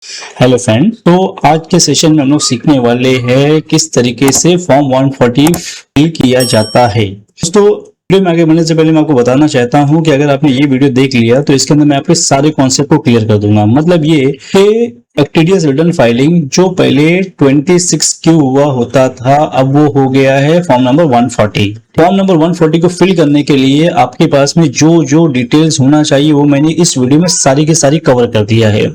Hello friend. तो आज के सेशन में हम लोग सीखने वाले हैं किस तरीके से फॉर्म 140 फिल किया जाता है। दोस्तों, वीडियो में आगे बढ़ने से पहले मैं आपको बताना चाहता हूं कि अगर आपने ये वीडियो देख लिया तो इसके अंदर मैं आपके सारे कॉन्सेप्ट को क्लियर कर दूंगा। मतलब ये कि टीडीएस रिटर्न फाइलिंग जो पहले 26 क्यू हुआ होता था, अब वो हो गया है फॉर्म नंबर 140। फॉर्म नंबर 140 को फिल करने के लिए आपके पास में जो जो डिटेल्स होना चाहिए वो मैंने इस वीडियो में सारी की सारी कवर कर दिया है।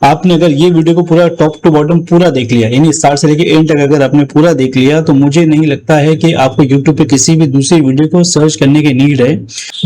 आपने अगर ये वीडियो को पूरा टॉप टू बॉटम पूरा देख लिया, यानी स्टार्ट से लेकर एंड तक अगर आपने पूरा देख लिया, तो मुझे नहीं लगता है कि आपको यूट्यूब पे किसी भी दूसरी वीडियो को सर्च करने की नीड है।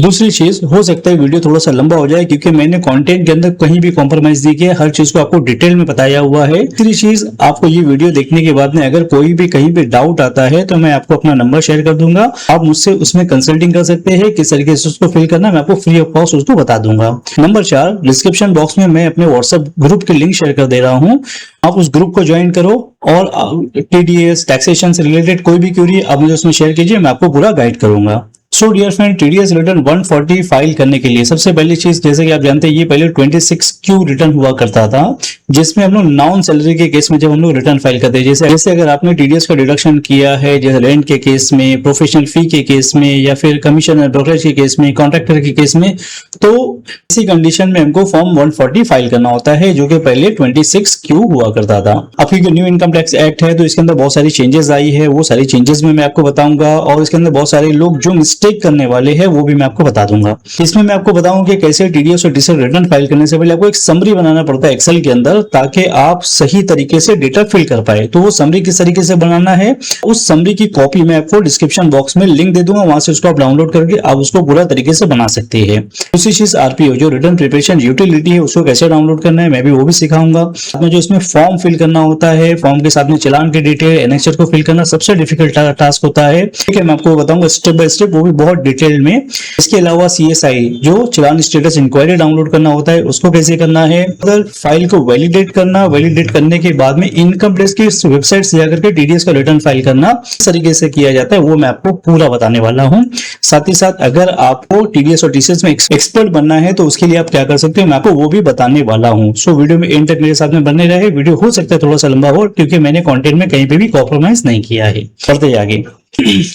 दूसरी चीज, हो सकता है वीडियो थोड़ा सा लंबा हो जाए क्योंकि मैंने कंटेंट के अंदर कहीं भी कॉम्प्रोमाइज नहीं किया, हर चीज को आपको डिटेल में बताया हुआ है। तीसरी चीज, आपको ये वीडियो देखने के बाद में अगर कोई भी कहीं पे डाउट आता है तो मैं आपको अपना नंबर शेयर कर दूंगा, आप मुझसे उसमें कंसल्टिंग कर सकते हैं, किस तरीके से उसको फिल करना मैं आपको फ्री ऑफ कॉस्ट उसको बता दूंगा। नंबर 4, डिस्क्रिप्शन बॉक्स में मैं अपने व्हाट्सएप ग्रुप की लिंक शेयर कर दे रहा हूं, आप उस ग्रुप को ज्वाइन करो और टीडीएस टैक्सेशन से रिलेटेड कोई भी क्वेरी आप मुझे उसमें शेयर कीजिए, मैं आपको पूरा गाइड करूंगा। So dear friend, TDS return 140 file करने के लिए सबसे पहली चीज, जैसे कि आप जानते हैं, ये पहले 26 क्यू रिटर्न हुआ करता था, जिसमें हम लोग नॉन सैलरी के केस में जब हम लोग रिटर्न फाइल करते हैं, जैसे अगर आपने टीडीएस का डिडक्शन किया है, जैसे रेंट के केस में, प्रोफेशनल फी के केस में, या फिर कमीशन और ब्रोकरेज के केस में, कॉन्ट्रैक्टर के केस में, तो इसी कंडीशन में हमको फॉर्म 140 फाइल करना होता है, जो कि पहले 26 क्यू हुआ करता था। अब क्योंकि न्यू इनकम टैक्स एक्ट है तो इसके अंदर बहुत सारी चेंजेस आई है, वो सारी चेंजेस में मैं आपको बताऊंगा, और इसके अंदर बहुत सारे लोग जो मिस्टेक करने वाले हैं वो भी मैं आपको बता दूंगा। इसमें मैं आपको बताऊंगा कि कैसे टीडीएस और टीसीएस रिटर्न फाइल करने से पहले आपको एक समरी बनाना पड़ता है एक्सेल के अंदर, ताकि आप सही तरीके से डेटा फिल कर पाए। तो वो समरी किस तरीके से बनाना है, उस समरी की कॉपी मैं आपको डिस्क्रिप्शन बॉक्स में लिंक दे दूंगा, वहां से उसको आप डाउनलोड करके आप उसको पूरा तरीके से बना सकते हैं। दूसरी चीज, आरपीओ जो रिटर्न प्रिपरेशन यूटिलिटी है, उसको कैसे डाउनलोड करना है मैं भी वो भी सिखाऊंगा। आपने जो इसमें फॉर्म फिल करना होता है, फॉर्म के साथ में चालान की डिटेल, एनेक्सर को फिल करना सबसे डिफिकल्ट टास्क होता है, ठीक है, मैं आपको बताऊंगा स्टेप बाय स्टेप, वो भी बहुत डिटेल में। इसके अलावा सीएसआई जो चालान स्टेटस इंक्वायरी डाउनलोड करना होता है, उसको कैसे करना है, अगर फाइल को वैलिडेट करना, वैलिडेट करने के बाद में इनकम टैक्स की वेबसाइट से जाकर के टीडीएस का रिटर्न फाइल करना किस तरीके से किया जाता है, वो मैं आपको पूरा बताने वाला हूं। साथ ही साथ अगर आपको टीडीएस और टीसीएस में एक्सपर्ट बनना है तो उसके लिए आप क्या कर सकते हो, मैं आपको वो भी बताने वाला हूं। सो वीडियो में एंड तक मेरे साथ में बने रहे। वीडियो हो सकता है थोड़ा सा लंबा हो क्योंकि मैंने कंटेंट में कहीं पे भी कॉम्प्रोमाइज नहीं किया है। बढ़ते आगे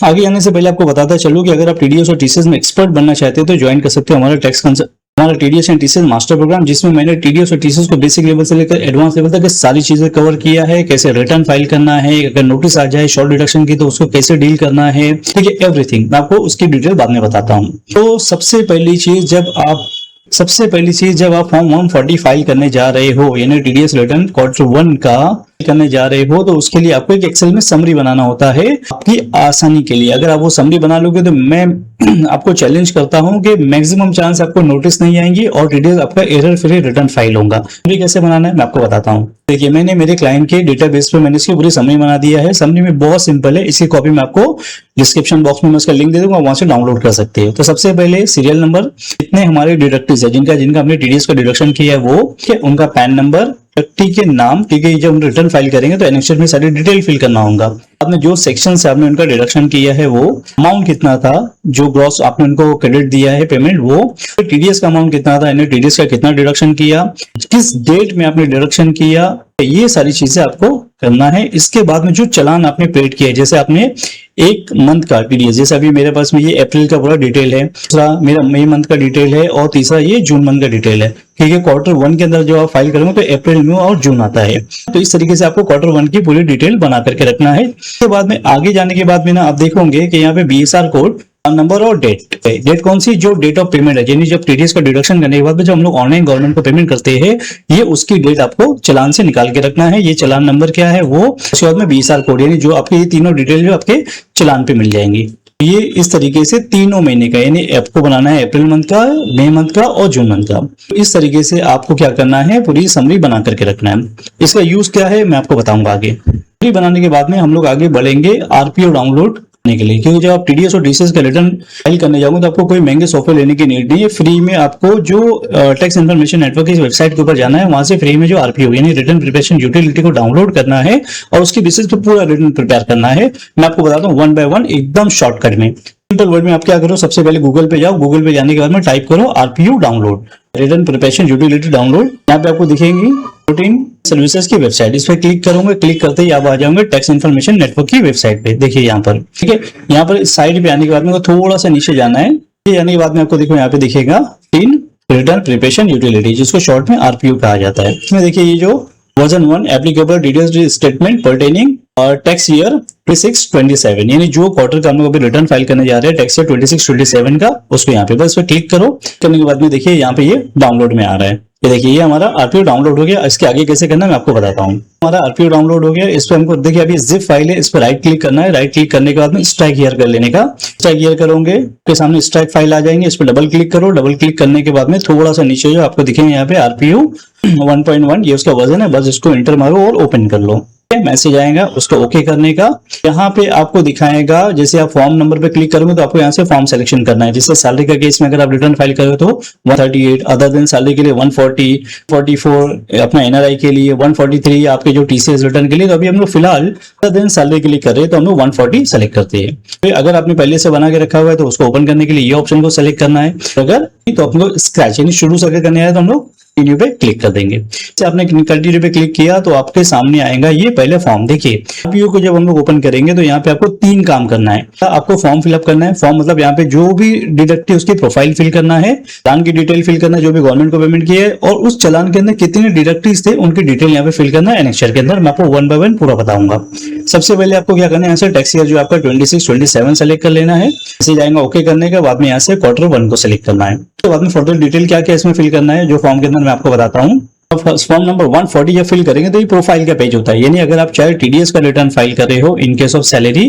आगे जाने से पहले आपको बताता चलूं कि अगर आप टीडीएस और टीसीएस में एक्सपर्ट बनना चाहते हो तो ज्वाइन कर सकते हो हमारा TDS and TCS master program, जिसमें मैंने टीडीएस और टीसीएस को बेसिक लेवल से लेकर एडवांस लेवल तक सारी चीजें कवर किया है। कैसे रिटर्न फाइल करना है, अगर नोटिस आ जाए शॉर्ट डिडक्शन की तो उसको कैसे डील करना है, ठीक है, एवरीथिंग मैं आपको उसकी डिटेल बाद में बताता हूँ। तो सबसे पहली चीज, जब आप फॉर्म 140 फाइल करने जा रहे हो, यानी टीडीएस रिटर्न क्वार्टर 1 का करने जा रहे हो, तो उसके लिए आपको एक एक्सेल में समरी बनाना होता है आपकी आसानी के लिए। अगर आप वो समरी बना लोगे तो मैं आपको चैलेंज करता हूं कि मैक्सिमम चांस आपको नोटिस नहीं आएंगी और टीडीएस आपका एरर फ्री रिटर्न फाइल होगा। समरी कैसे बनाना है मैं आपको बताता हूं। देखिए, मैंने मेरे क्लाइंट के डेटाबेस पे मैंने इसकी पूरी समरी बना दिया है। समरी में बहुत सिंपल है, इसकी कॉपी मैं आपको डिस्क्रिप्शन बॉक्स में मैं उसका लिंक दे दूंगा, वहां से डाउनलोड कर सकते हो। तो सबसे पहले सीरियल नंबर, कितने हमारे डिडक्टिव्स है जिनका हमने टीडीएस का डिडक्शन किया है वो, ठीक है, उनका पैन नंबर, व्यक्ति के नाम, ठीक है, जब हम रिटर्न फाइल करेंगे तो एनेक्सर में सारी डिटेल फिल करना होगा। आपने जो सेक्शन से आपने उनका डिडक्शन किया है वो अमाउंट कितना था, जो ग्रॉस आपने उनको क्रेडिट दिया है पेमेंट, वो टीडीएस का अमाउंट कितना था, यानी टीडीएस का कितना डिडक्शन किया, किस डेट में आपने डिडक्शन किया, ये सारी चीजें आपको करना है। इसके बाद में जो चालान आपने पेड किया है, जैसे आपने एक मंथ का टीडीएस, जैसे अभी मेरे पास में ये अप्रैल का पूरा डिटेल है, दूसरा मेरा मई मंथ का डिटेल है, और तीसरा ये जून मंथ का डिटेल है, ठीक है। क्वार्टर 1 के अंदर जो आप फाइल करोगे तो अप्रैल में और जून आता है, तो इस तरीके से आपको क्वार्टर 1 की पूरी डिटेल बना करके रखना है। इसके बाद में आगे जाने के बाद में ना आप देखोगे कि यहाँ पे बीएसआर कोड, नंबर और डेट कौन सी, जो डेट ऑफ पेमेंट है, यानी जब टीडीएस का डिडक्शन करने के बाद जब हम लोग ऑनलाइन गवर्नमेंट को पेमेंट करते हैं, ये उसकी डेट आपको चालान से निकाल के रखना है। ये चालान नंबर क्या है वो, उसके बाद में बीएसआर कोड, यानी जो आपके ये तीनों डिटेल जो आपके चालान पे मिल जाएंगी। ये इस तरीके से तीनों महीने का, यानी आपको बनाना है अप्रैल मंथ का, मई मंथ का और जून मंथ का। इस तरीके से आपको क्या करना है, पूरी समरी बना करके रखना है। इसका यूज क्या है मैं आपको बताऊंगा आगे। समरी बनाने के बाद में हम लोग आगे बढ़ेंगे आरपीओ डाउनलोड के लिए, क्योंकि जब आप टीडीएस और टीसीएस का रिटर्न फाइल करने जाओगे तो आपको कोई महंगे सॉफ्टवेयर लेने की नीड नहीं है। फ्री में आपको जो टैक्स इन्फॉर्मेशन नेटवर्क की वेबसाइट के ऊपर जाना है, वहां से फ्री में जो आरपीओ यानी रिटर्न प्रिपरेशन यूटिलिटी को डाउनलोड करना है और उसके बेसिस पे पूरा रिटर्न प्रिपेयर करना है। मैं आपको बताता हूँ 1 बाय 1 एकदम शॉर्टकट में। सिंपल वर्ड में आप क्या करो, सबसे पहले गूगल पे जाओ, गूगल पे जाने के बाद में टाइप करो RPO download, return preparation utility download. यहाँ पे आपको दिखेंगी प्रोटीन सर्विसेज की वेबसाइट, इस पर क्लिक करूंगा। क्लिक करते ही आप आ जाओगे टैक्स इन्फॉर्मेशन नेटवर्क की वेबसाइट पे। देखिए यहाँ पर, ठीक है, यहाँ पर इस साइड पे आने के बाद में थोड़ा सा नीचे जाना है। ये आने के बाद में आपको देखो यहाँ पे दिखेगा इन रिटर्न प्रिपरेशन यूटिलिटी, जिसको शॉर्ट में आरपीयू कहा जाता है। इसमें देखिए ये जो version 1 applicable details statement pertaining और टैक्स ईयर 26-27, यानी जो क्वार्टर का हम लोग अभी रिटर्न फाइल करने जा रहे हैं टैक्स ईयर 26-27 का, उसको यहाँ पे बस पे क्लिक करो। करने के बाद में देखिए यहाँ पे ये डाउनलोड में आ रहा है। ये देखिए ये हमारा आरपीयू डाउनलोड हो गया। इसके आगे कैसे करना है मैं आपको बताता हूँ। हमारा आरपीयू डाउनलोड हो गया। इस पर हमको देखिए अभी जिप फाइल है, इस पर राइट क्लिक करना है। राइट क्लिक करने के बाद में स्ट्राइक हियर कर लेने का। स्ट्राइक हियर करोगे के सामने स्ट्राइक फाइल आ जाएंगे, इस पर डबल क्लिक करो। डबल क्लिक करने के बाद में थोड़ा सा नीचे जो आपको दिखेंगे यहाँ पे आरपीयू 1.1 ये उसका वर्जन है, बस इसको एंटर मारो और ओपन कर लो। मैसेज आएगा, उसको ओके करने का। यहाँ पे आपको दिखाएगा, जैसे आप फॉर्म नंबर पे क्लिक करोगे तो आपको यहाँ से फॉर्म सिलेक्शन करना है। जैसे सैलरी का केस में अगर आप रिटर्न फाइल करो तो 138, अदर देन सैलरी के लिए 140, 44 अपना एनआरआई के लिए 143, आपके जो टीसीएस रिटर्न के लिए। तो अभी हम लोग फिलहाल अदर देन सैलरी के लिए कर रहे हैं तो हम लोग 140 सेलेक्ट करते हैं। तो अगर आपने पहले से बना के रखा हुआ है तो उसको ओपन करने के लिए ये ऑप्शन को सेलेक्ट करना है। अगर तो आप लोग स्क्रैच यानी शुरू से करने आए तो हम लोग कंटिन्यू पे क्लिक कर देंगे। जैसे आपने कंटिन्यू पे क्लिक किया तो आपके सामने आएगा ये पहले फॉर्म। देखिए आरपीयू को जब हम लोग ओपन करेंगे तो यहाँ पे आपको 3 काम करना है। आपको फॉर्म फिलअप करना है। फॉर्म मतलब यहाँ पे जो भी डिडक्ट है उसकी प्रोफाइल फिल करना है, चलान की डिटेल फिल करना है, जो भी गवर्नमेंट को पेमेंट की है, और उस चलान के अंदर कितने डिडक्टिव्स थे उनकी डिटेल यहाँ पे फिल करना है एनेक्चर के अंदर। मैं आपको 1 बाय 1 पूरा बताऊंगा। सबसे पहले आपको क्या करना है, यहाँ से टैक्स ईयर जो आपका 26-27 सेलेक्ट कर लेना है। इसे जाएगा ओके करने के बाद में यहाँ से क्वार्टर 1 को सेलेक्ट करना है। उसके बाद में फर्दर डिटेल क्या क्या इसमें फिल करना है जो फॉर्म के अंदर मैं आपको बताता हूँ। फॉर्म नंबर 140 जब फिल करेंगे तो ये प्रोफाइल का पेज होता है। यानी अगर आप चाहे टीडीएस का रिटर्न फाइल कर रहे हो in case of salary,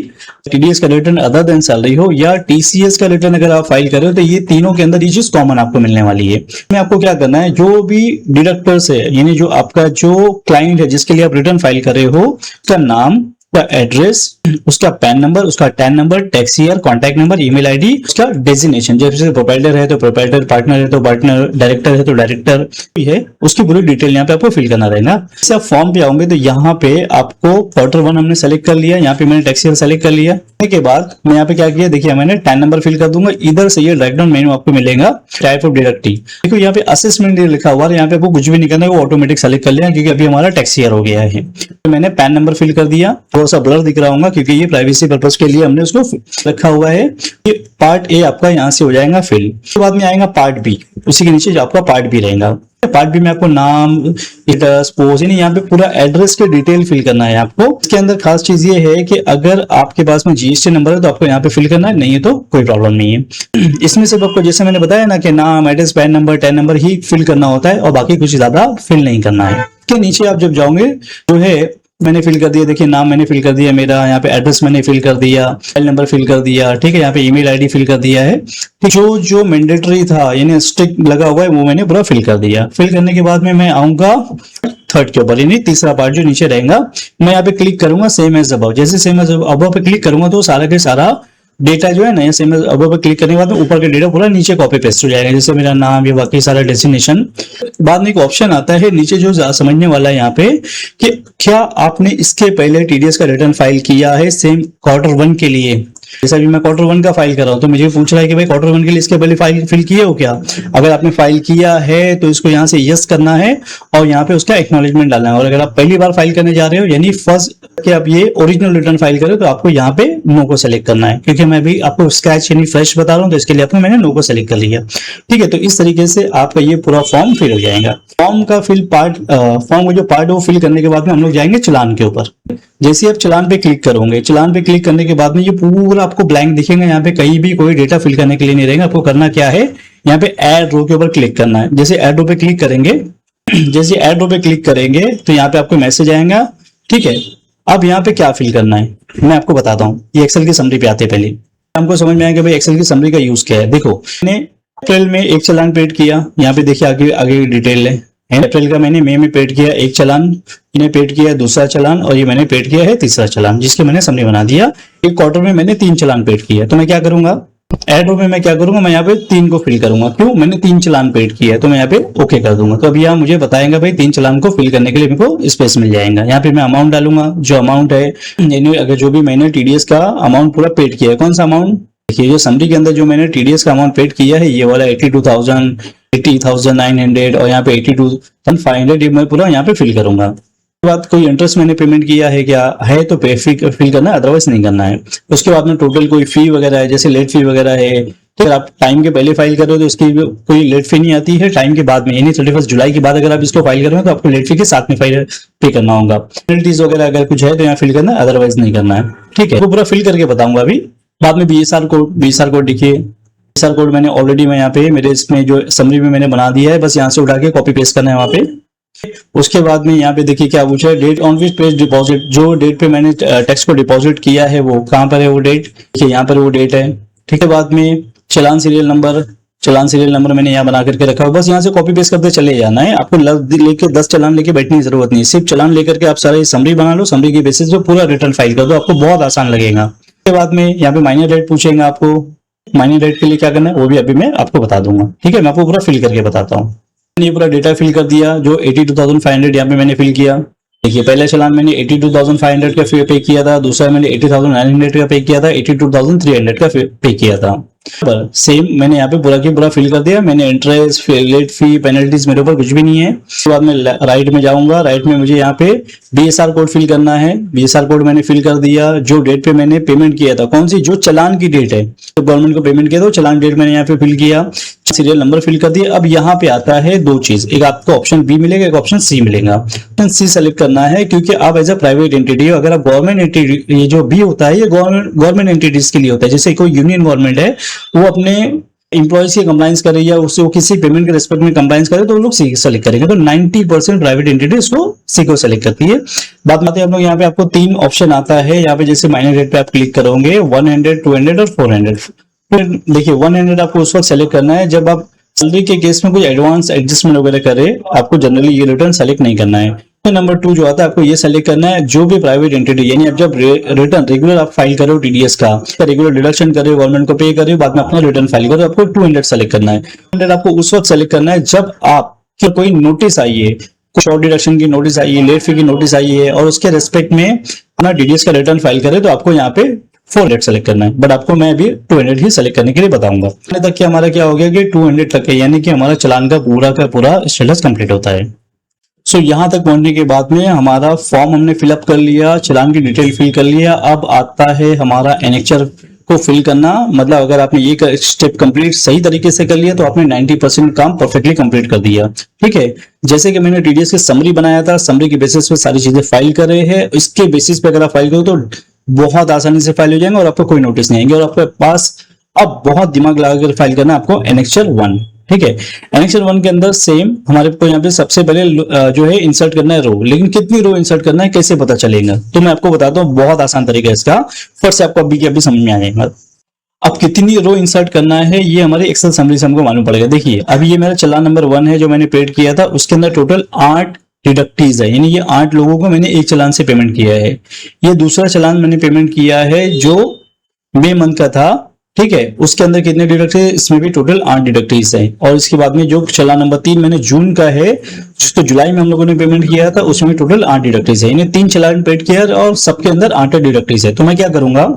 TDS का रिटर्न अदर देन सैलरी हो, या टीसीएस का रिटर्न अगर आप फाइल कर रहे हो, तो ये तीनों के अंदर ये चीज कॉमन आपको मिलने वाली है। में आपको क्या करना है, जो भी डिडक्टर्स है यानी जो आपका जो क्लाइंट है जिसके लिए आप रिटर्न फाइल कर रहे हो, उसका नाम, उसका एड्रेस, उसका पैन नंबर, उसका tan number, tax year, contact number, email ID, उसका डेजिग्नेशन, जैसे प्रोप्राइटर है तो प्रोप्राइटर, पार्टनर है तो पार्टनर, डायरेक्टर है तो डायरेक्टर है, उसकी पूरी डिटेल यहाँ पे आपको फिल करना रहेगा। जैसे आप फॉर्म पे आओगे तो यहाँ पे आपको क्वार्टर 1 हमने सेलेक्ट कर लिया, यहाँ पे मैंने टैक्स ईयर सेलेक्ट कर लिया। के बाद मैं यहाँ पे क्या किया, देखिए मैंने टैन नंबर फिल कर दूंगा। इधर से ये ड्रॉप डाउन मेनू आपको मिलेगा टाइप ऑफ डिडक्टिव। देखो यहाँ पे असेसमेंट लिखा हुआ है, यहाँ पे आपको कुछ भी नहीं करना है, वो ऑटोमेटिक सेलेक्ट कर लिया क्योंकि अभी हमारा टैक्स ईयर हो गया है। तो मैंने पैन नंबर फिल कर दिया, थोड़ा सा ब्लर दिख रहा होगा क्योंकि ये प्राइवेसी पर्पस के लिए हमने उसको रखा हुआ है। ये पार्ट ए आपका यहाँ से हो जाएगा फिल। उसके बाद में आएगा पार्ट बी, उसी के नीचे जो आपका पार्ट बी रहेगा। पार्ट बी में आपको नाम, एड्रेस, पोस्ट, यानी यहाँ पे पूरा एड्रेस के डिटेल फिल करना है आपको। इसके अंदर खास चीज ये है कि अगर आपके पास में जीएसटी नंबर है तो आपको यहाँ पे फिल करना है, नहीं है तो कोई प्रॉब्लम नहीं है। इसमें सिर्फ आपको जैसे मैंने बताया ना कि नाम, address, PAN number, TAN number ही फिल करना होता है और बाकी कुछ ज्यादा फिल नहीं करना है। इसके नीचे आप जब जाओगे जो है मैंने फिल कर दिया, देखिए नाम मैंने फिल कर दिया मेरा, यहाँ पे एड्रेस मैंने फिल कर दिया, मोबाइल नंबर फिल कर दिया, ठीक है, यहाँ पे ईमेल आईडी फिल कर दिया है। जो जो मैंडेटरी था यानी स्टिक लगा हुआ है वो मैंने पूरा फिल कर दिया। फिल करने के बाद में मैं आऊंगा थर्ड के ऊपर, यानी तीसरा पार्ट जो नीचे रहेगा। मैं यहाँ पे क्लिक करूंगा सेम एज अबव। जैसे सेम एज अबव पे क्लिक करूंगा तो सारा के सारा डेटा जो है ना, सेम एज अबव पे क्लिक करने के बाद ऊपर का डेटा पूरा नीचे कॉपी पेस्ट हो जाएगा, जैसे मेरा नाम, ये बाकी सारा डेस्टिनेशन। बाद में एक ऑप्शन आता है नीचे जो समझने वाला है यहाँ पे कि क्या आपने इसके पहले टीडीएस का रिटर्न फाइल किया है सेम क्वार्टर 1 के लिए। जैसा भी मैं क्वार्टर 1 का फाइल कर रहा हूं तो मुझे पूछ रहा है कि भाई क्वार्टर 1 के लिए इसके पहले फाइल फिल किए हो क्या। अगर आपने फाइल किया है तो इसको यहाँ से यस करना है और यहाँ पे उसका एक्नॉलेजमेंट डालना है। और अगर आप पहली बार फाइल करने जा रहे हो यानी फर्स्ट कि आप ये ओरिजिनल रिटर्न फाइल करें तो आपको यहाँ पे नो को सेलेक्ट करना है, क्योंकि मैं भी आपको स्क्रैच यानी फ्रेश बता रहा हूँ तो इसके लिए आपको मैंने नो को सेलेक्ट कर लिया। ठीक है, तो इस तरीके से आपका ये पूरा फॉर्म फिल हो जाएगा। फॉर्म का फिल पार्ट, फॉर्म का जो पार्ट है वो फिल करने के बाद में हम लोग जाएंगे चलान के ऊपर। जैसे आप चलान पे क्लिक करोगे, चलान पे क्लिक करने के बाद में ये पूरा आपको ब्लैंक दिखेगा, यहाँ पे कहीं भी कोई डेटा फिल करने के लिए नहीं रहेगा। आपको करना क्या है, यहाँ पे ऐड रो के ऊपर क्लिक करना है। जैसे ऐड रो पे क्लिक करेंगे, जैसे ऐड रो पे क्लिक करेंगे तो यहाँ पे आपको मैसेज आएगा। ठीक है, अब यहाँ पे क्या फिल करना है मैं आपको बताता हूँ। ये एक्सेल की समरी पे आते पहले हमको समझ में आएगा भाई एक्सेल की समरी का यूज क्या है। देखो मैंने अप्रैल में एक चलान पेड किया, यहाँ पे देखिए आगे आगे डिटेल है। अप्रैल का मैंने मई में पेड किया एक चलान, इन्हें पेड किया दूसरा चलान, और ये मैंने पेड किया है तीसरा चलान, जिसके मैंने समरी बना दिया। एक क्वार्टर में मैंने 3 चलान पेड किया, तो मैं क्या करूंगा, ऐड रो में मैं क्या करूंगा, मैं यहाँ पे 3 को फिल करूंगा। क्यों, मैंने 3 चलान पेड किया है तो मैं यहाँ पे ओके कर दूंगा। तो अभी यहाँ मुझे बताएंगा भाई 3 चलान को फिल करने के लिए मेरे को स्पेस मिल जाएगा। यहाँ पे मैं अमाउंट डालूंगा, जो अमाउंट है यानी अगर जो भी मैंने टीडीएस का अमाउंट पूरा पेड किया है, कौन सा अमाउंट, देखिए जो समरी के अंदर जो मैंने टीडीएस का अमाउंट पेड किया है ये वाला 82,000 80,900 और यहाँ पे 82,500 ये मैं पूरा यहाँ पे फिल करूंगा। उसके बाद कोई इंटरेस्ट मैंने पेमेंट किया है क्या है तो पे फिल करना है, अदरवाइज नहीं करना है। उसके बाद में टोटल कोई फी वगैरह है, जैसे लेट फी वगैरह है, तो आप टाइम के पहले फाइल करो तो उसकी कोई लेट फी नहीं आती है, टाइम के बाद में यानी 31 जुलाई के बाद अगर आप इसको फाइल करें तो आपको लेट फी के साथ में फाइल पे करना होगा। पेनल्टीज वगैरह अगर कुछ है तो यहाँ फिल करना है, अदरवाइज नहीं करना है। ठीक है, वो पूरा फिल करके बताऊंगा अभी। बाद में बीएसआर कोड देखिए, बीएसआर कोड मैंने ऑलरेडी मैं यहाँ पे मेरे इसमें जो समरी में मैंने बना दिया है, बस यहाँ से उठा के कॉपी पेस्ट करना है वहाँ पे। उसके बाद में यहाँ पे देखिए क्या पूछा है, date on which page deposit, जो डेट पे मैंने टैक्स को डिपॉजिट किया है वो कहाँ पर है, वो डेट देखिए यहाँ पर वो डेट है। ठीक है, बाद में चालान सीरियल नंबर मैंने यहाँ बना करके रखा है, बस यहाँ से कॉपी पेस्ट करते चले जाना है। आपको लेके 10 चालान लेके बैठने की जरूरत नहीं, सिर्फ चालान लेकर के आप सारे समरी बना लो, समरी के बेसिस पे पूरा रिटर्न फाइल कर दो, आपको बहुत आसान लगेगा। उसके बाद में यहाँ पे माइनर डेट पूछेंगे आपको, माइनर डेट के लिए क्या करना है वो भी अभी मैं आपको बता दूंगा। ठीक है, मैं आपको पूरा फिल करके बताता हूँ। ये पूरा डेटा फिल कर दिया, जो 82,500 यहाँ पे मैंने फिल किया। देखिए पहला चालान मैंने 82,500 का पे किया था, दूसरा मैंने 80,900 का पे किया था, 82,300 का पे किया था। सेम मैंने यहाँ पे पूरा की पूरा फिल कर दिया। मैंने इंटरेस्ट, लेट फी, पेनल्टीज मेरे ऊपर कुछ भी नहीं है। उसके बाद मैं राइट में जाऊंगा, राइट में मुझे यहाँ पे बीएसआर कोड फिल करना है। बीएसआर कोड मैंने फिल कर दिया, जो डेट पे मैंने पेमेंट किया था, कौन सी, जो चालान की डेट है, तो गवर्नमेंट को पेमेंट किया था चालान डेट मैंने यहाँ पे फिल किया, सीरियल नंबर फिल कर दिया। अब यहाँ पे आता है दो चीज, एक आपको ऑप्शन बी मिलेगा, एक ऑप्शन सी मिलेगा। ऑप्शन सी सेलेक्ट करना है क्योंकि आप एज अ प्राइवेट एंटिटी हो। अगर आप गवर्नमेंट एंटिटी, ये जो बी होता है ये गवर्नमेंट एंटिटीज के लिए होता है। जैसे कोई यूनियन गवर्नमेंट है, वो अपने इंप्लॉइज की कंप्लाइंस करे या उससे वो किसी पेमेंट के रेस्पेक्ट में कंप्लाइंस करे तो वो लोग सी सेलेक्ट करेंगे। तो 90% प्राइवेट एंटिटी उसको सी को सेलेक्ट करती है। बात आते हैं हम लोग यहाँ पे, आपको 3 ऑप्शन आता है यहाँ पे। जैसे माइनर डेट पे आप क्लिक करोगे 100, 200 और 400। देखिए 100 आपको उस वक्त सेलेक्ट करना है जब आप सैलरी के केस में कोई एडवांस एडजस्टमेंट वगैरह करे, आपको जनरली ये रिटर्न सेलेक्ट नहीं करना है। नंबर 2 जो आता है, आपको ये सेलेक्ट करना है जो भी प्राइवेट एंटिटी, यानी आप जब रिटर्न रेगुलर आप फाइल करो टीडीएस का रेगुलर डिडक्शन करे, गवर्नमेंट को पे करे, बाद में अपना रिटर्न फाइल करो, आपको 200 सेलेक्ट करना है। 200 आपको उस वक्त सेलेक्ट करना है जब आप कोई नोटिस आई है, शॉर्ट डिडक्शन की नोटिस आई है, लेट फी की नोटिस आई है और उसके रेस्पेक्ट में अपना टीडीएस का रिटर्न फाइल करे, तो आपको यहाँ पे 400 सेलेक्ट करना है। बट आपको मैं अभी 200 ही सेलेक्ट करने के लिए बताऊंगा। तक कि हमारा क्या हो गया कि 200 तक है, यानी कि हमारा चालान का पूरा स्टेटस कंप्लीट होता है। सो यहाँ तक पहुंचने के बाद में हमारा फॉर्म हमने फिलअप कर लिया, चालान की डिटेल फिल कर लिया। अब आता है हमारा एनेक्चर को फिल करना। मतलब अगर आपने ये स्टेप कंप्लीट सही तरीके से कर लिया तो आपने 90% काम परफेक्टली कंप्लीट कर दिया। ठीक है, जैसे कि मैंने टीडीएस की समरी बनाया था, समरी के बेसिस पे सारी चीजें फाइल कर रहे हैं। इसके बेसिस पे अगर आप फाइल करो तो बहुत आसानी से फाइल हो जाएंगे और आपको कोई नोटिस नहीं आएंगे और आपके पास अब बहुत दिमाग लगाकर फाइल करना आपको एनेक्चर 1। ठीक है, एनेक्चर 1 के अंदर सेम हमारे को यहाँ पे सबसे पहले जो है इंसर्ट करना है रो, लेकिन कितनी रो इंसर्ट करना है कैसे पता चलेगा, तो मैं आपको बताता हूँ। बहुत आसान तरीका है इसका, फट से आपको अभी के अभी समझ में आ जाएगा। अब कितनी रो इंसर्ट करना है ये हमारे एक्सेल समरी से हमको मालूम पड़ेगा। देखिए अभी ये मेरा चालान नंबर 1 है जो मैंने पेड किया था, उसके अंदर टोटल 8 डिडक्टीज है, यानी ये 8 लोगों को मैंने एक चालान से पेमेंट किया है। ये दूसरा चालान मैंने पेमेंट किया है जो मई मंथ का था। ठीक है, उसके अंदर कितने डिडक्ट है, इसमें भी टोटल 8 डिडक्टीज है। और इसके बाद में जो चालान नंबर 3 मैंने जून का है, जिसको जुलाई में हम लोगों ने पेमेंट किया था, उसमें टोटल 8 डिडक्टीज है। यानी 3 चालान पेड किया और सबके अंदर 8 डिडक्टीज है। तो मैं क्या करूंगा,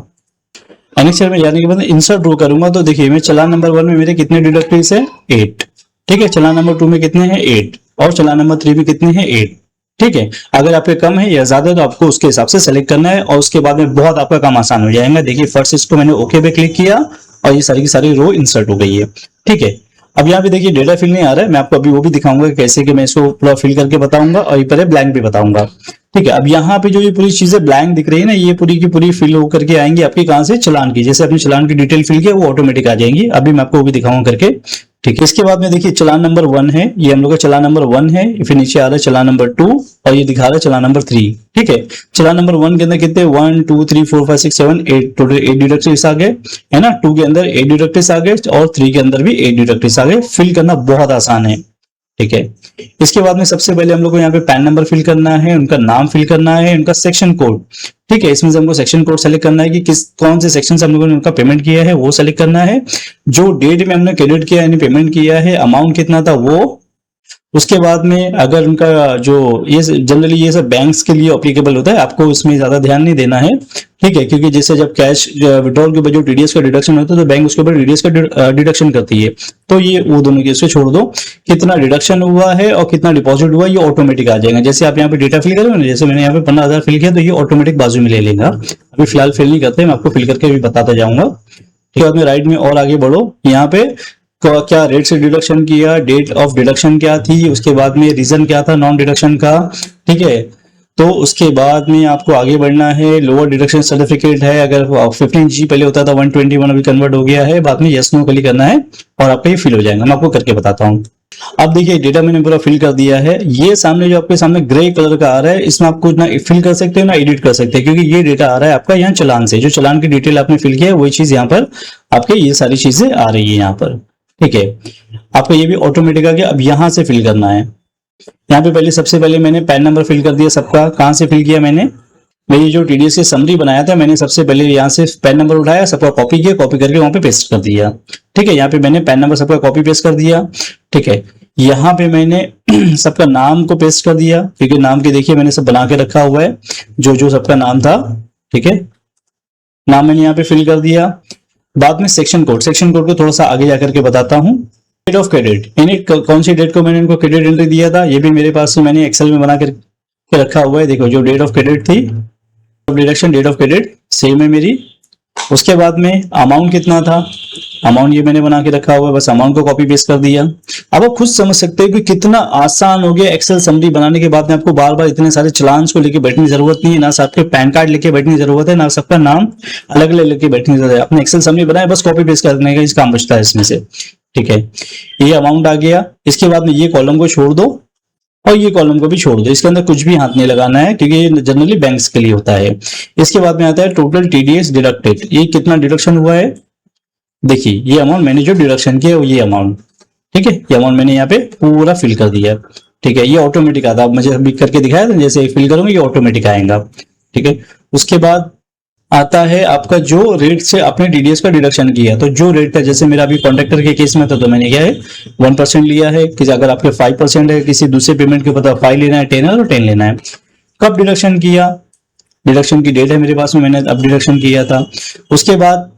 एनेक्चर में जाने के बाद इंसर्ट रो करूंगा। तो देखिए मैं चालान नंबर 1 में मेरे कितने डिडक्टीज है, 8। ठीक है, चालान नंबर 2 में कितने हैं, 8 और चालान नंबर 3 में कितने हैं, 8। ठीक है, अगर आपके कम है या ज्यादा तो आपको उसके हिसाब से सेलेक्ट करना है और उसके बाद में बहुत आपका काम आसान हो जाएगा। देखिए फर्स्ट इसको मैंने ओके पे क्लिक किया और ये सारी की सारी रो इंसर्ट हो गई है। ठीक है, अब यहाँ पे देखिए डेटा फिल नहीं आ रहा है, मैं आपको अभी वो भी दिखाऊंगा कैसे कि मैं इसको पूरा फिल करके बताऊंगा और ये पर ब्लैंक भी बताऊंगा। ठीक है, अब यहाँ पे जो ये पूरी चीजें ब्लैंक दिख रही है ना, ये पूरी की पूरी फिल होकर के आएंगी आपकी कहाँ से, चालान की। जैसे अपनी चालान की डिटेल फिल किया वो ऑटोमेटिक आ जाएंगी। अभी मैं आपको वो भी दिखाऊंगा करके। ठीक है, इसके बाद में देखिए चालान नंबर 1 है, ये हम लोग का चालान नंबर 1 है, फिर नीचे आ रहा है चालान नंबर 2 और ये दिखा रहा है चालान नंबर 3। ठीक है, चालान नंबर 1 के अंदर कितने 1 2 3 4 5 6 7 8 टोटल 8 डिडक्टिव्स आ गए है ना। 2 के अंदर 8 डिडक्टिव्स आ गए और 3 के अंदर भी 8 डिडक्टिव्स आ गए। फिल करना बहुत आसान है। ठीक है, इसके बाद में सबसे पहले हम लोग को यहाँ पे पैन नंबर फिल करना है, उनका नाम फिल करना है, उनका सेक्शन कोड। ठीक है, इसमें से हमको सेक्शन कोड सेलेक्ट करना है कि कौन से सेक्शन से हम लोगों ने उनका पेमेंट किया है वो सेलेक्ट करना है। जो डेट में हमने क्रेडिट किया यानी पेमेंट किया है, अमाउंट कितना था वो, उसके बाद में अगर उनका जो ये जनरली ये सब बैंक्स के लिए एप्लीकेबल होता है, आपको इसमें ज्यादा ध्यान नहीं देना है, ठीक है, क्योंकि जैसे जब कैश विड्रॉल के बाद जो टीडीएस का डिडक्शन होता है तो बैंक उसके ऊपर टीडीएस का डिडक्शन करती है। तो ये वो दोनों केस छोड़ दो, कितना डिडक्शन हुआ है और कितना डिपॉजिट हुआ ये ऑटोमेटिक आ जाएगा। जैसे आप यहाँ पे डेटा फिल करोगे ना, जैसे मैंने यहाँ पे 15,000 फिल किया तो ये ऑटोमेटिक बाजू में ले लेगा। अभी फिलहाल फिल नहीं करते, मैं आपको फिल करके भी बताता जाऊंगा। उसके बाद में राइट में और आगे बढ़ो, यहाँ पे क्या रेट से डिडक्शन किया, डेट ऑफ डिडक्शन क्या थी, उसके बाद में रीजन क्या था नॉन डिडक्शन का, ठीक है। तो उसके बाद में आपको आगे बढ़ना है, लोअर डिडक्शन सर्टिफिकेट है, अगर 15G पहले होता था 121 अभी कन्वर्ट हो गया है, बाद में यस नो क्लिक करना है और आपका ये फिल हो जाएगा। मैं आपको करके बताता हूँ। अब देखिए डेटा मैंने पूरा फिल कर दिया है। ये सामने जो आपके सामने ग्रे कलर का आ रहा है, इसमें आप कुछ ना फिल कर सकते हो ना एडिट कर सकते हैं, क्योंकि ये डेटा आ रहा है आपका यहाँ चलान से, जो चलान की डिटेल आपने फिल किया है वही चीज यहाँ पर आपके ये सारी चीजें आ रही है यहाँ पर, ठीक है। आपका ये भी ऑटोमेटिक आ गया। अब यहाँ से फिल करना है। यहाँ पे पहले सबसे पहले मैंने पैन नंबर फिल कर दिया सबका। कहाँ से फिल किया मैंने ये जो टीडीएस की समरी बनाया था, मैंने सबसे पहले यहाँ से पैन नंबर उठाया, सबका कॉपी किया, कॉपी करके वहां पे पेस्ट कर दिया, ठीक है। यहाँ पे मैंने पैन नंबर सबका कॉपी पेस्ट कर दिया, ठीक है। यहाँ पे मैंने सबका नाम को पेस्ट कर दिया, क्योंकि नाम के देखिए मैंने सब बना के रखा हुआ है, जो जो सबका नाम था, ठीक है। नाम मैंने यहाँ पे फिल कर दिया। बाद में सेक्शन कोड को थोड़ा सा आगे जाकर के बताता हूँ। डेट ऑफ क्रेडिट, यानी कौन सी डेट को मैंने इनको क्रेडिट एंट्री दिया था, ये भी मेरे पास मैंने एक्सेल में बना के रखा हुआ है। देखो जो डेट ऑफ क्रेडिट थी, deduction date of credit same है मेरी। उसके बाद में अमाउंट कितना था, अमाउंट ये मैंने बना के रखा हुआ है, बस अमाउंट को कॉपी पेस्ट कर दिया। अब आप खुद समझ सकते हो कि कितना आसान हो गया एक्सेल समरी बनाने के बाद में। आपको बार बार इतने सारे चलान्स को लेके बैठने की जरूरत नहीं है, ना सबके पैन कार्ड लेके बैठने की जरूरत है, ना सबका नाम अलग अलग लेके बैठने की जरूरत है। अपने एक्सेल समरी बनाए, बस कॉपी पेस्ट करने का इस काम बचता है इसमें से, ठीक है। ये अमाउंट आ गया। इसके बाद में ये कॉलम को छोड़ दो और ये कॉलम को भी छोड़ दो, इसके अंदर कुछ भी हाथ नहीं लगाना है, क्योंकि ये जनरली बैंक्स के लिए होता है। इसके बाद में आता है टोटल टीडीएस डिडक्टेड, ये कितना डिडक्शन हुआ है। देखिए ये अमाउंट मैंने जो डिडक्शन किया ये अमाउंट, ठीक है, ये अमाउंट मैंने यहाँ पे पूरा फिल कर दिया, ठीक है। ये ऑटोमेटिक आता है, मुझे अभी करके दिखाया था, जैसे फिल करूंगा ये ऑटोमेटिक आएगा, ठीक है। उसके बाद आता है आपका जो रेट से आपने टीडीएस का डिडक्शन किया, तो जो रेट का, जैसे मेरा अभी कॉन्ट्रैक्टर के केस में था तो मैंने क्या है 1% लिया है, कि अगर आपके 5% है, किसी दूसरे पेमेंट के ऊपर 5 लेना है, 10 है तो 10 लेना है। कब डिडक्शन किया, डिडक्शन की डेट है मेरे पास में, मैंने अब डिडक्शन किया था। उसके बाद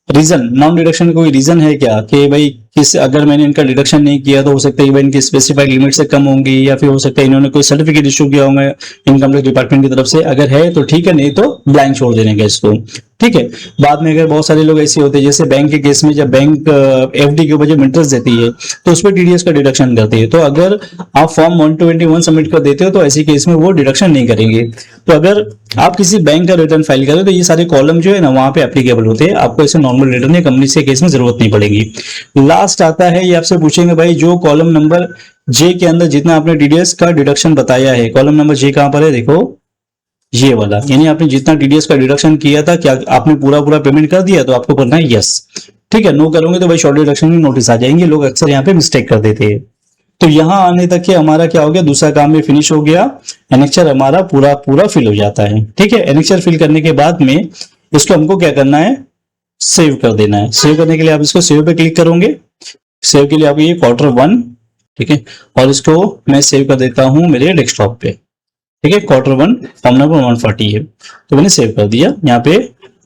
रीजन, नॉन डिडक्शन कोई रीजन है क्या, कि भाई किस अगर मैंने इनका डिडक्शन नहीं किया तो हो सकता है कि भाई इनकी स्पेसिफाइड लिमिट से कम होंगी, या फिर हो सकता है इन्होंने कोई सर्टिफिकेट इशू किया होगा इनकम टैक्स डिपार्टमेंट की तरफ से, अगर है तो ठीक है, नहीं तो ब्लैंक छोड़ देने का इसको, ठीक है। बाद में अगर बहुत सारे लोग ऐसे होते हैं, जैसे बैंक के केस में जब बैंक एफडी के ऊपर जब इंटरेस्ट देती है तो उस पर टीडीएस का डिडक्शन करती है, तो अगर आप फॉर्म 121 सबमिट कर देते हो तो ऐसे केस में वो डिडक्शन नहीं करेंगे। तो अगर आप किसी बैंक का रिटर्न फाइल करें तो ये सारे कॉलम जो है ना वहां पे एप्लीकेबल होते हैं, आपको ऐसे नॉर्मल रिटर्न या कंपनी से केस में जरूरत नहीं पड़ेगी। लास्ट आता है, ये आपसे पूछेंगे भाई जो कॉलम नंबर जे के अंदर जितना आपने टीडीएस का डिडक्शन बताया है, कॉलम नंबर जे कहां पर है, देखो ये वाला, यानी आपने जितना टीडीएस का डिडक्शन किया था क्या आपने पूरा पेमेंट कर दिया, तो आपको करना है यस, ठीक है। नो करोगे तो भाई शॉर्ट डिडक्शन की नोटिस आ जाएंगे, लोग अक्सर यहाँ पे मिस्टेक कर देते हैं। तो यहाँ आने तक के हमारा क्या हो गया, दूसरा काम भी फिनिश हो गया, एनेक्चर हमारा पूरा फिल हो जाता है, ठीक है। एनेक्चर फिल करने के बाद में इसको हमको क्या करना है, सेव कर देना है। सेव करने के लिए आप इसको सेव पे क्लिक करोगे, सेव के लिए आप ये Q1, ठीक है, और इसको मैं सेव कर देता हूं मेरे डेस्कटॉप पे, ठीक है। Q1 फॉर्म नंबर 140 है, तो मैंने सेव कर दिया यहाँ पे,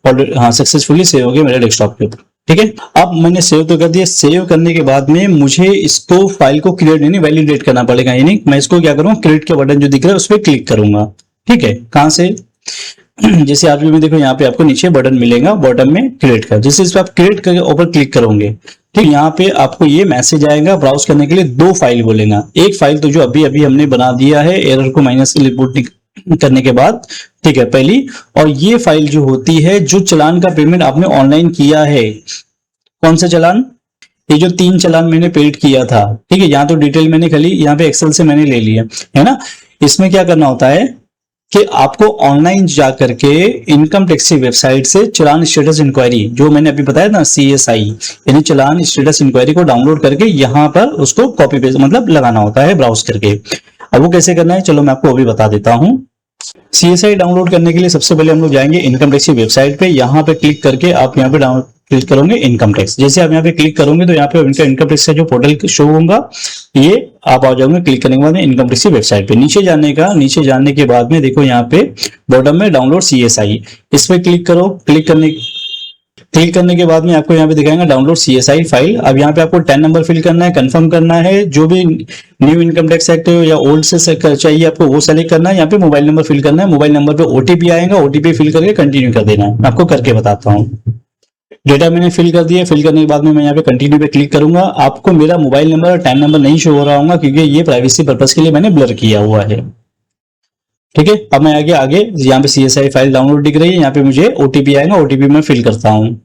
ऑलरेडी हाँ सक्सेसफुली सेव हो गया मेरे डेस्कटॉप के ऊपर, ठीक है। अब मैंने सेव तो कर दिया, सेव करने के बाद में मुझे इसको फाइल को क्रिएट यानी वैलिडेट करना पड़ेगा, यानी मैं इसको क्या करूँगा, क्रिएट के बटन जो दिख रहा है उस पर क्लिक करूंगा, ठीक है। कहां से, जैसे आप में देखो यहाँ पे आपको नीचे बटन मिलेगा, बॉटम में क्रिएट कर, जैसे इस पर आप क्रिएट करके ऊपर क्लिक करोगे, ठीक, यहाँ पे आपको ये मैसेज आएगा ब्राउज करने के लिए, 2 फाइल बोलेगा। एक फाइल तो जो अभी हमने बना दिया है एरर को माइनस रिपोर्ट करने के बाद, ठीक है, पहली, और ये फाइल जो होती है जो चलान का पेमेंट आपने ऑनलाइन किया है, कौन सा चलान, ये जो 3 चलान मैंने पेड किया था, ठीक है। यहाँ तो डिटेल मैंने खाली यहाँ पे एक्सेल से मैंने ले लिया है ना। इसमें क्या करना होता है कि आपको ऑनलाइन जाकर के इनकम टैक्स की वेबसाइट से चलान स्टेटस इंक्वायरी, जो मैंने अभी बताया ना CSI यानी चलान स्टेटस इंक्वायरी को डाउनलोड करके यहाँ पर उसको कॉपी पेस्ट मतलब लगाना होता है ब्राउज करके। अब वो कैसे करना है, चलो मैं आपको अभी बता देता हूँ। CSI डाउनलोड करने के लिए सबसे पहले हम लोग जाएंगे इनकम टैक्स की वेबसाइट पे, यहाँ पे क्लिक करके आप यहाँ पे क्लिक करोगे इनकम टैक्स। जैसे आप यहाँ पे क्लिक करोगे तो यहाँ पे इनका इनकम टैक्स का जो पोर्टल शो होगा, ये आप आ जाओगे क्लिक करने के बाद इनकम टैक्स की वेबसाइट पे। नीचे जाने के बाद में देखो यहाँ पे बॉटम में डाउनलोड CSI, इस पे क्लिक करो। क्लिक करने के बाद में आपको यहाँ पे दिखाएगा डाउनलोड CSI फाइल। अब यहाँ पे आपको 10 नंबर फिल करना है, कंफर्म करना है, जो भी न्यू इनकम टैक्स एक्ट या ओल्ड से चाहिए आपको वो सेलेक्ट करना है। यहाँ पे मोबाइल नंबर फिल करना है, मोबाइल नंबर पे OTP आएगा, OTP फिल करके कंटिन्यू कर देना है। मैं आपको करके बताता हूँ। डेटा मैंने फिल कर दिया, फिल करने के बाद में मैं यहाँ पे कंटिन्यू पे क्लिक करूंगा। आपको मेरा मोबाइल नंबर और 10 नंबर नहीं शो हो रहा होगा क्योंकि ये प्राइवेसी पर्पज के लिए मैंने ब्लर किया हुआ है। ठीक है, अब मैं आगे यहाँ पे CSI फाइल डाउनलोड दिख रही है, यहाँ पे मुझे OTP आएगा, OTP मैं फिल करता हूँ।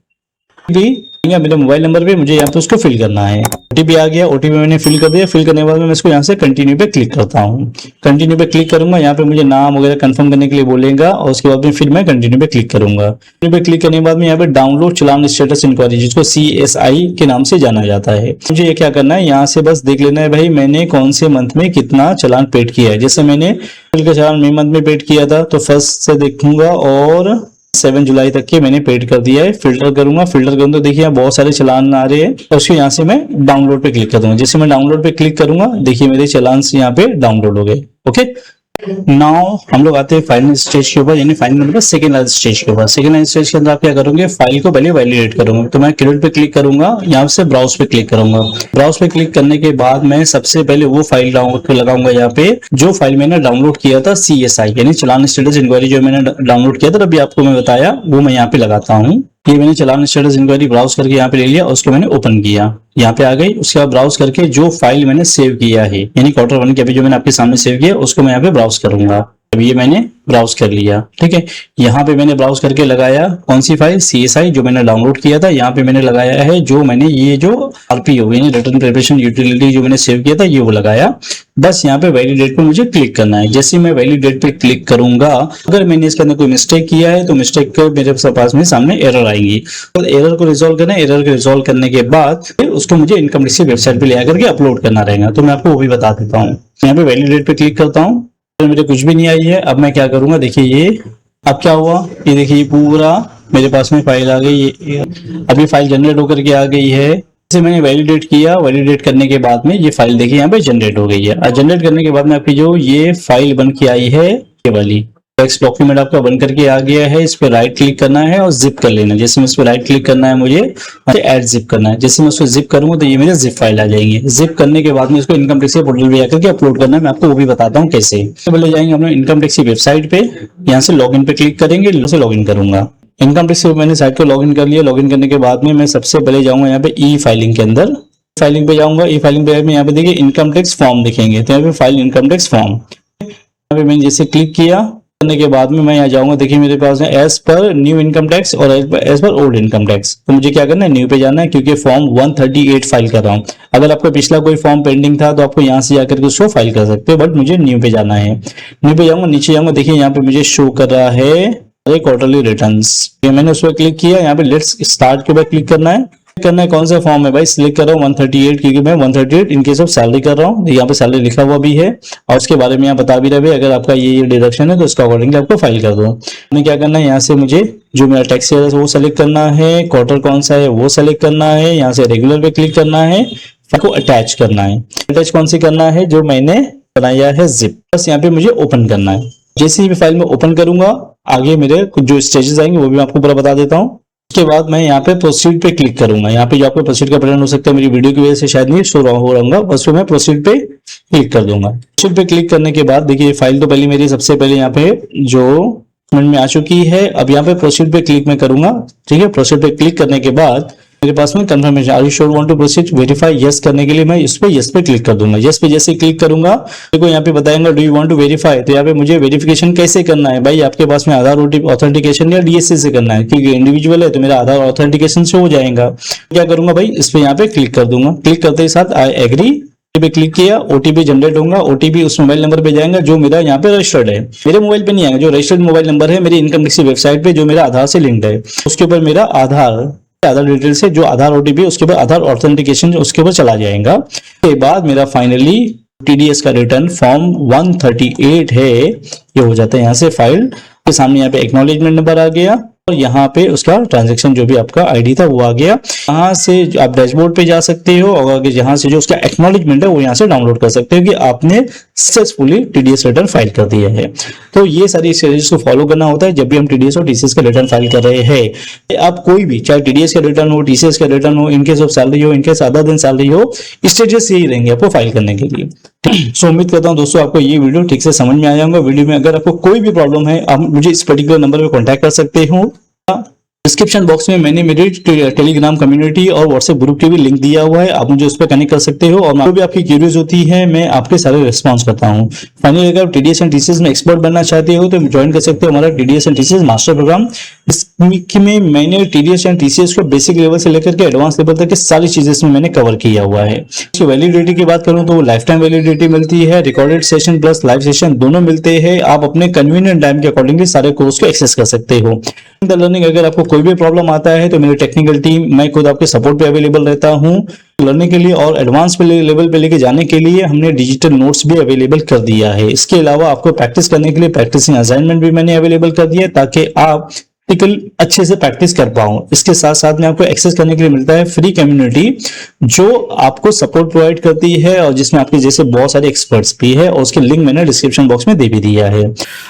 मेरे मोबाइल नंबर पे मुझे यहाँ पे उसको फिल करना है। OTP आ गया, OTP मैंने फिल कर दिया। फिल करने के बाद मैं इसको यहाँ से कंटिन्यू पे क्लिक करता हूँ। कंटिन्यू पे क्लिक करूंगा, यहाँ पे मुझे नाम वगैरह कंफर्म करने के लिए बोलेगा और उसके बाद में फिर मैं कंटिन्यू पे क्लिक करूंगा। कंटिन्यू पे क्लिक करने के बाद में यहाँ पे डाउनलोड चालान स्टेटस इंक्वायरी, जिसको CSI के नाम से जाना जाता है, मुझे ये क्या करना है, यहाँ से बस देख लेना है भाई मैंने कौन से मंथ में कितना चालान पेड किया है। जैसे मैंने का चालान मई मंथ में पेड किया था तो फर्स्ट से देखूंगा और 7 जुलाई तक के मैंने पेड कर दिया है। फिल्टर करूंगा, फिल्टर करूँ तो देखिए बहुत सारे चालान आ रहे हैं, और उसको यहाँ से मैं डाउनलोड पे क्लिक कर दूंगा। जैसे मैं डाउनलोड पे क्लिक करूंगा, देखिए मेरे चालान यहाँ पे डाउनलोड हो गए। ओके, नाउ हम लोग आते हैं फाइनल स्टेज के ऊपर, यानी फाइनल मतलब सेकंड लाइन स्टेज के ऊपर। सेकंड लाइन स्टेज के अंदर आप क्या करोगे, फाइल को पहले वैलिडेट करोगे। तो मैं क्रिएट पे क्लिक करूंगा, यहाँ से ब्राउज पे क्लिक करूंगा। ब्राउज पे क्लिक करने के बाद मैं सबसे पहले वो फाइल डाउनलोड लगाऊंगा यहाँ पे जो फाइल मैंने डाउनलोड किया था CSI यानी चालान स्टेटस इंक्वायरी, जो मैंने डाउनलोड किया था अभी आपको मैं बताया, वो मैं यहाँ पे लगाता हूँ। ये मैंने चालान स्टेटस इंक्वायरी ब्राउज करके यहाँ पे ले लिया, उसको मैंने ओपन किया, यहाँ पे आ गई। उसके बाद ब्राउज करके जो फाइल मैंने सेव किया है यानी Q1 के अभी जो मैंने आपके सामने सेव किया उसको मैं यहाँ पे ब्राउज करूंगा। अभी ये मैंने ब्राउज कर लिया। ठीक है, यहाँ पे मैंने ब्राउज करके लगाया कौन सी फाइल, CSI जो मैंने डाउनलोड किया था। यहाँ पे मैंने लगाया है जो मैंने ये जो RPO यानी रिटर्न प्रिपरेशन यूटिलिटी जो मैंने सेव किया था ये वो लगाया। बस यहाँ पे वैलिडेट पे मुझे क्लिक करना है। जैसे मैं वैलिडेट पे क्लिक करूंगा, अगर मैंने इसके अंदर कोई मिस्टेक किया है तो मिस्टेक को मेरे पास में सामने एरर आएगी, तो एरर को रिजॉल्व करना है। एरर को रिजॉल्व करने के बाद फिर उसको मुझे इनकम टैक्स की वेबसाइट पे ले आकर के अपलोड करना रहेगा। तो मैं आपको वो भी बता देता हूँ। यहाँ पे वैलिडेट पे क्लिक करता हूँ, मेरे कुछ भी नहीं आई है। अब मैं क्या करूंगा, देखिए ये अब क्या हुआ, ये देखिए पूरा मेरे पास में फाइल आ गई। अभी फाइल जनरेट होकर के आ गई है। जैसे मैंने वैलिडेट किया, वैलिडेट करने के बाद में ये फाइल देखिए यहाँ पे जनरेट हो गई है। और जनरेट करने के बाद में आपकी जो ये फाइल बन के आई है, ये वाली टेक्स्ट डॉक्यूमेंट आपका बन करके आ गया है। इस पे राइट क्लिक करना है और जिप कर लेना। जैसे मैं इस पे राइट क्लिक करना है, मुझे ऐड जिप करना है। जैसे मैं उसको जिप करूंगा तो ये मेरे जिप फाइल आ जाएंगे। जिप करने के बाद में इसको इनकम टैक्स के पोर्टल पे जाकर के अपलोड करना है। मैं आपको वो भी बताता हूँ कैसे। तो पहले जाएंगे हम लोग इनकम टैक्स की वेबसाइट पे, यहाँ से लॉगिन पे क्लिक करेंगे, से लॉगिन करूंगा। इनकम टैक्स मैंने साइट को लॉगिन कर लिया। लॉगिन करने के बाद में मैं सबसे पहले जाऊंगा यहाँ पे ई फाइलिंग के अंदर, फाइलिंग पे जाऊंगा। ई फाइलिंग पे यहाँ पे देखिए इनकम टैक्स फॉर्म दिखेंगे, तो यहाँ पे फाइल इनकम टैक्स फॉर्म, यहाँ पे मैंने जैसे क्लिक किया करने के बाद में मैं यहाँ जाऊंगा। देखिए मेरे पास है as per new income tax और as per old income tax. तो मुझे क्या करना है, न्यू पे जाना है क्योंकि फॉर्म 138 फाइल कर रहा हूँ। अगर आपका पिछला कोई फॉर्म पेंडिंग था तो आपको यहाँ से जाकर के उसको फाइल कर सकते हो, बट मुझे न्यू पे जाना है। न्यू पे जाऊंगा, नीचे जाऊंगा, देखिए यहाँ पे मुझे शो कर रहा है क्वार्टरली रिटर्न्स। मैंने उस पर क्लिक किया, यहाँ पे लेट्स स्टार्ट के बाद क्लिक करना है। कौन सा फॉर्म है भाई, सिलेक्ट कर रहा हूँ 138 क्योंकि मैं 138 इन केस ऑफ सैलरी कर रहा हूँ। यहाँ पे सैलरी लिखा हुआ भी है और उसके बारे में यहाँ बता भी रहे, अगर आपका ये डिडक्शन है तो उसका अकॉर्डिंगली आपको फाइल कर दो। मैंने क्या करना है, यहाँ से मुझे जो मेरा टैक्स है वो सेलेक्ट करना है, क्वार्टर कौन सा है वो सेलेक्ट करना है, यहाँ से रेगुलर पे क्लिक करना है, फाइल को अटैच करना है। अटैच कौन सी करना है, जो मैंने बनाया है जिप, बस यहाँ पे मुझे ओपन करना है। जैसे भी फाइल में ओपन करूंगा आगे मेरे जो स्टेजेस आएंगे वो भी मैं आपको पूरा बता देता हूँ। उसके बाद मैं यहाँ पे प्रोसीड पे क्लिक करूंगा। यहाँ पे जो आपको प्रोसीड का बटन हो सकता है मेरी वीडियो की वजह से शायद नहीं शो हो रहा, बस मैं प्रोसीड पे क्लिक कर दूंगा। प्रोसीड पे क्लिक करने के बाद देखिए फाइल तो पहले मेरी सबसे पहले यहाँ पे जो समझ में आ चुकी है। अब यहाँ पे प्रोसीड पे क्लिक मैं करूंगा। ठीक है, प्रोसीड पे क्लिक करने के बाद मेरे पास में confirmation are you sure want to proceed verify yes करने के लिए मैं इस पे यस पे क्लिक कर दूंगा। यस पे जैसे क्लिक करूंगा देखो यहाँ पे बताएंगे do you want to verify, तो यहाँ पे मुझे वेरिफिकेशन कैसे करना है भाई, आपके पास में आधार ऑथेंटिकेशन या DSC से करना है क्योंकि इंडिविजुअल है तो मेरा आधार ऑथेंटिकेशन से हो जाएगा। क्या करूंगा भाई, इस पे यहाँ पे क्लिक कर दूंगा। क्लिक करते ही साथ आई एग्री पे क्लिक किया, OTP जनरेट होगा। OTP उस मोबाइल नंबर पे जाएगा जो मेरा यहाँ पे रजिस्टर्ड है, मेरे मोबाइल पे नहीं आएगा। जो रजिस्टर्ड मोबाइल नंबर है मेरी इनकम टैक्स वेबसाइट पे जो मेरा आधार से लिंक्ड है उसके ऊपर मेरा आधार डिटेल से जो आधार OTP उसके ऊपर आधार ऑथेंटिकेशन उसके ऊपर चला जाएगा। के बाद मेरा फाइनली TDS का रिटर्न फॉर्म 138 है, ये हो जाता है यहाँ से फाइल के सामने। यहाँ पे एक्नॉलेजमेंट नंबर आ गया, और यहाँ पे उसका ट्रांजैक्शन जो भी आपका आईडी था वो आ गया। यहाँ से आप डैशबोर्ड पे जा सकते हो और आगे यहाँ से जो उसका एक्नॉलेजमेंट है वो यहाँ से डाउनलोड कर सकते हो कि आपने सक्सेसफुली टीडीएस रिटर्न फाइल कर दिया है। तो ये सारी स्टेजेस को फॉलो करना होता है जब भी हम टीडीएस और टीसीएस का रिटर्न फाइल कर रहे हैं। आप कोई भी, चाहे टीडीएस का रिटर्न हो, टीसीएस का रिटर्न हो, इनकेस ऑफ सैलरी हो, इनकेस आधा दिन सैलरी हो, स्टेजेस यही रहेंगे आपको फाइल करने के लिए। सो उम्मीद करता हूं दोस्तों आपको ये वीडियो ठीक से समझ में आया होगा। वीडियो में अगर आपको कोई भी प्रॉब्लम है आप मुझे इस पर्टिकुलर नंबर पे कांटेक्ट कर सकते हो। डिस्क्रिप्शन बॉक्स में मैंने मेरी टेलीग्राम कम्युनिटी और व्हाट्सएप ग्रुप की भी लिंक दिया हुआ है, आप मुझे उस पर कनेक्ट कर सकते हो और जो भी आपकी क्यूरीज होती है मैं आपके सारे रिस्पॉन्स करता हूँ। फाइनली अगर टीडीएस एंड टीसीएस में एक्सपर्ट बनना चाहते हो तो ज्वाइन कर सकते हो हमारा TDS and TCS master program. इसमें मैंने टीडीएस एंड टीसीएस को बेसिक लेवल से लेकर के एडवांस लेवल तक की सारी चीजें इसमें मैंने कवर किया हुआ है। इसकी वैलिडिटी की बात करूं तो लाइफ टाइम वैलिडिटी मिलती है, recorded session plus live session दोनों मिलते हैं। आप अपने कन्वीनियंट टाइम के अकॉर्डिंगली सारे कोर्स को एक्सेस कर सकते हो। द लर्निंग अगर आपको कोई भी प्रॉब्लम आता है तो मेरी टेक्निकल टीम, मैं खुद आपके सपोर्ट पे अवेलेबल रहता हूँ। लर्निंग के लिए और एडवांस लेवल पे लेके जाने के लिए हमने डिजिटल नोट्स भी अवेलेबल कर दिया है। इसके अलावा आपको प्रैक्टिस करने के लिए प्रैक्टिसिंग असाइनमेंट भी मैंने अवेलेबल कर दिया है ताकि आप अच्छे से प्रैक्टिस कर पाऊं। इसके साथ साथ में आपको एक्सेस करने के लिए मिलता है फ्री कम्युनिटी जो आपको सपोर्ट प्रोवाइड करती है और जिसमें आपके जैसे बहुत सारे एक्सपर्ट्स भी है और उसके लिंक मैंने डिस्क्रिप्शन बॉक्स में दे भी दिया है।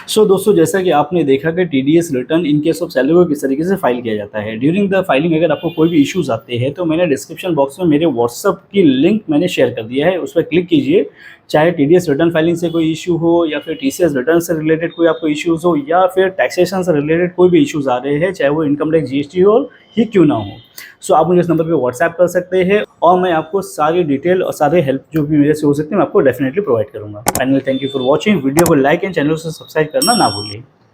सो दोस्तों जैसा कि आपने देखा कि TDS return in case of salary को किस तरीके से फाइल किया जाता है। ड्यूरिंग द फाइलिंग अगर आपको कोई भी इश्यूज आते हैं तो मैंने डिस्क्रिप्शन बॉक्स में मेरे व्हाट्सएप की लिंक मैंने शेयर कर दिया है, उस पर क्लिक कीजिए। चाहे टीडीएस रिटर्न फाइलिंग से कोई इशू हो या फिर टीसीएस रिटर्न से रिलेटेड कोई आपको इश्यूज हो या फिर टैक्सेशन से रिलेटेड कोई भी इश्यूज आ रहे हैं, चाहे वो इनकम टैक्स जीएसटी हो ही क्यों ना हो, सो आप मुझे इस नंबर पे व्हाट्सएप कर सकते हैं और मैं आपको सारी डिटेल और सारे हेल्प जो भी मेरे से हो सकते हैं मैं आपको डेफिनेटली प्रोवाइड करूंगा। Finally thank you for watching. Video को लाइक एंड चैनल को सब्सक्राइब करना ना भूलिए।